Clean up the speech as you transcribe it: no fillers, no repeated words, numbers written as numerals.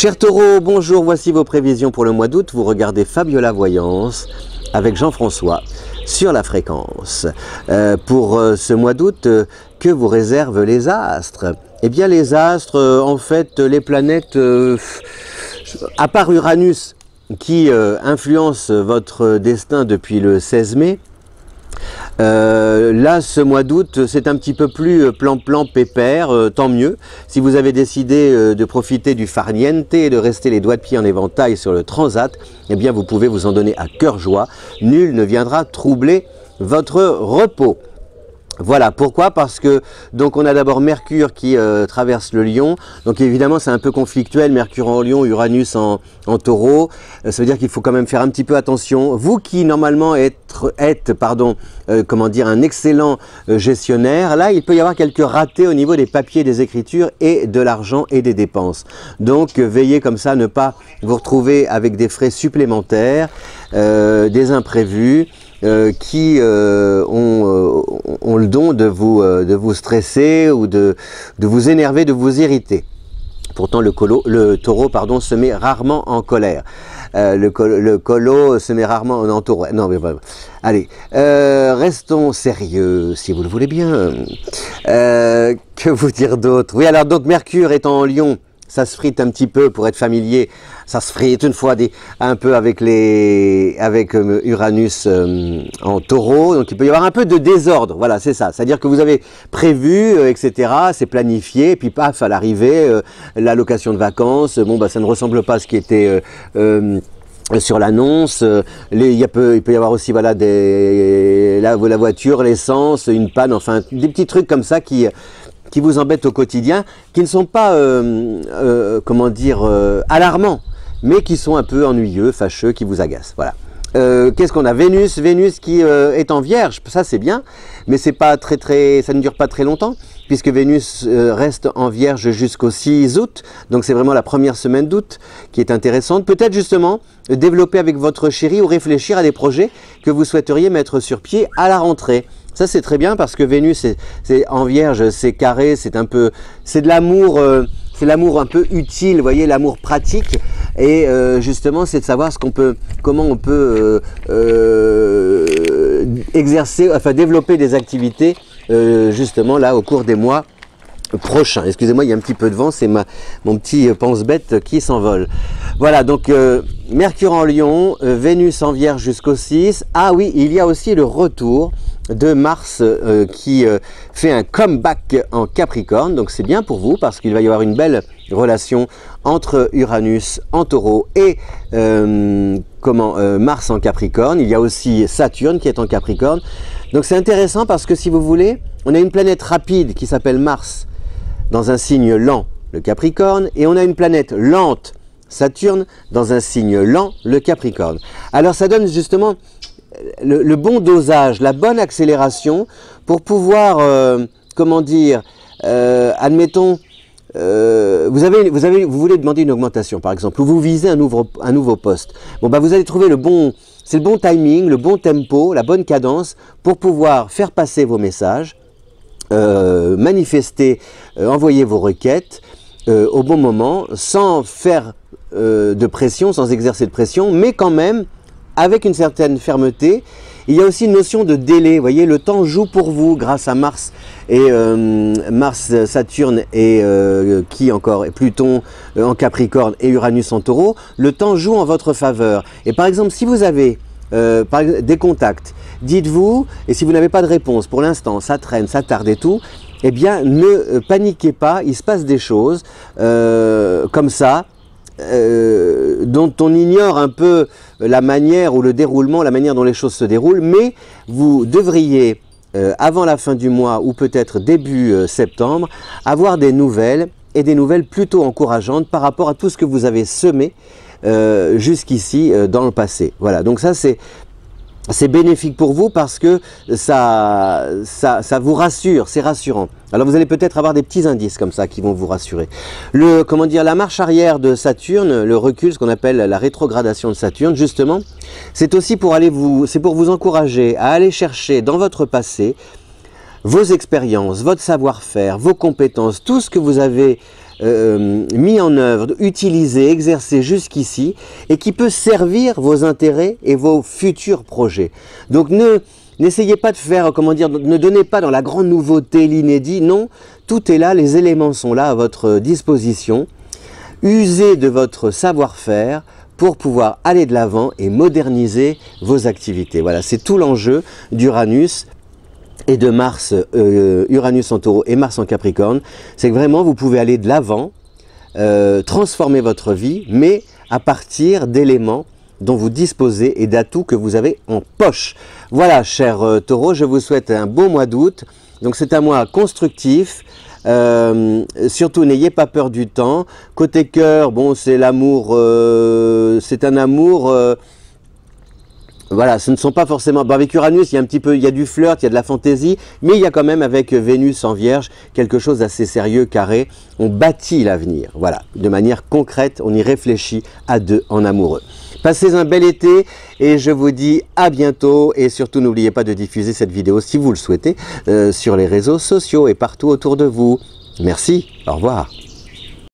Chers taureaux, bonjour, voici vos prévisions pour le mois d'août. Vous regardez Fabiola Voyance avec Jean-François sur la fréquence. Pour ce mois d'août, que vous réservent les astres? Eh bien les astres, en fait, les planètes, à part Uranus, qui influence votre destin depuis le 16 mai, là, ce mois d'août, c'est un petit peu plus plan-plan pépère, tant mieux. Si vous avez décidé de profiter du farniente et de rester les doigts de pied en éventail sur le transat, eh bien vous pouvez vous en donner à cœur joie. Nul ne viendra troubler votre repos. Voilà, pourquoi? Parce que donc on a d'abord Mercure qui traverse le Lion, donc évidemment c'est un peu conflictuel, Mercure en Lion, Uranus en Taureau, ça veut dire qu'il faut quand même faire un petit peu attention. Vous qui normalement êtes comment dire, un excellent gestionnaire, là il peut y avoir quelques ratés au niveau des papiers, des écritures et de l'argent et des dépenses. Donc veillez comme ça à ne pas vous retrouver avec des frais supplémentaires, des imprévus, qui ont le don de vous stresser ou de vous énerver, de vous irriter. Pourtant le taureau se met rarement en colère. Le colo se met rarement en taureau. Non mais voilà. Allez, restons sérieux si vous le voulez bien. Que vous dire d'autre? Oui, alors donc Mercure étant en Lion, ça se frite un petit peu pour être familier. Ça se frite une fois un peu avec Uranus en Taureau. Donc il peut y avoir un peu de désordre. Voilà, c'est ça. C'est-à-dire que vous avez prévu, etc. C'est planifié. Et puis paf, à l'arrivée, l'allocation de vacances. Bon, bah ça ne ressemble pas à ce qui était sur l'annonce. Il peut y avoir aussi voilà la voiture, l'essence, une panne. Enfin, des petits trucs comme ça qui vous embêtent au quotidien, qui ne sont pas, comment dire, alarmants, mais qui sont un peu ennuyeux, fâcheux, qui vous agacent. Voilà. Qu'est-ce qu'on a? Vénus qui est en Vierge, ça c'est bien, mais c'est pas ça ne dure pas très longtemps, puisque Vénus reste en Vierge jusqu'au 6 août, donc c'est vraiment la première semaine d'août qui est intéressante. Peut-être justement développer avec votre chéri ou réfléchir à des projets que vous souhaiteriez mettre sur pied à la rentrée. Ça c'est très bien parce que Vénus c'est en Vierge, c'est carré, c'est de l'amour, c'est l'amour un peu utile, vous voyez, l'amour pratique. Et justement c'est de savoir comment on peut développer des activités justement là au cours des mois prochains. Excusez-moi, il y a un petit peu de vent, c'est mon petit pense-bête qui s'envole. Voilà, donc Mercure en Lion, Vénus en Vierge jusqu'au 6. Ah oui, il y a aussi le retour de Mars qui fait un comeback en Capricorne, donc c'est bien pour vous parce qu'il va y avoir une belle relation entre Uranus en Taureau et Mars en Capricorne. Il y a aussi Saturne qui est en Capricorne, donc c'est intéressant parce que si vous voulez, on a une planète rapide qui s'appelle Mars dans un signe lent, le Capricorne, et on a une planète lente, Saturne, dans un signe lent, le Capricorne. Alors ça donne justement le bon dosage, la bonne accélération pour pouvoir, comment dire, admettons, vous voulez demander une augmentation par exemple, ou vous visez un nouveau poste. Bon bah vous allez trouver c'est le bon timing, le bon tempo, la bonne cadence pour pouvoir faire passer vos messages, manifester, envoyer vos requêtes au bon moment, sans faire de pression, sans exercer de pression, mais quand même avec une certaine fermeté. Il y a aussi une notion de délai, vous voyez, le temps joue pour vous grâce à Mars et Saturne et Pluton en Capricorne et Uranus en Taureau. Le temps joue en votre faveur. Et par exemple, si vous avez des contacts, dites-vous, et si vous n'avez pas de réponse pour l'instant, ça traîne, ça tarde et tout, eh bien ne paniquez pas, il se passe des choses comme ça, dont on ignore un peu la manière ou le déroulement, la manière dont les choses se déroulent, mais vous devriez, avant la fin du mois ou peut-être début septembre, avoir des nouvelles, et des nouvelles plutôt encourageantes par rapport à tout ce que vous avez semé jusqu'ici dans le passé. Voilà, donc ça c'est bénéfique pour vous parce que ça vous rassure, c'est rassurant. Alors vous allez peut-être avoir des petits indices comme ça qui vont vous rassurer. La marche arrière de Saturne, le recul, ce qu'on appelle la rétrogradation de Saturne, justement, c'est aussi pour vous encourager à aller chercher dans votre passé vos expériences, votre savoir-faire, vos compétences, tout ce que vous avez mis en œuvre, utilisé, exercé jusqu'ici et qui peut servir vos intérêts et vos futurs projets. Donc n'essayez pas de faire, comment dire, ne donnez pas dans la grande nouveauté, l'inédit, non, tout est là, les éléments sont là à votre disposition. Usez de votre savoir-faire pour pouvoir aller de l'avant et moderniser vos activités. Voilà, c'est tout l'enjeu d'Uranus et de Mars, Uranus en Taureau et Mars en Capricorne, c'est que vraiment vous pouvez aller de l'avant, transformer votre vie, mais à partir d'éléments dont vous disposez et d'atouts que vous avez en poche. Voilà, chers taureaux, je vous souhaite un beau mois d'août. Donc c'est un mois constructif. Surtout n'ayez pas peur du temps. Côté cœur, bon, c'est l'amour, c'est un amour. Voilà, ce ne sont pas forcément. Bon, avec Uranus, il y a un petit peu, il y a du flirt, il y a de la fantaisie, mais il y a quand même avec Vénus en Vierge quelque chose d'assez sérieux, carré. On bâtit l'avenir, voilà, de manière concrète, on y réfléchit à deux en amoureux. Passez un bel été et je vous dis à bientôt et surtout n'oubliez pas de diffuser cette vidéo si vous le souhaitez sur les réseaux sociaux et partout autour de vous. Merci, au revoir.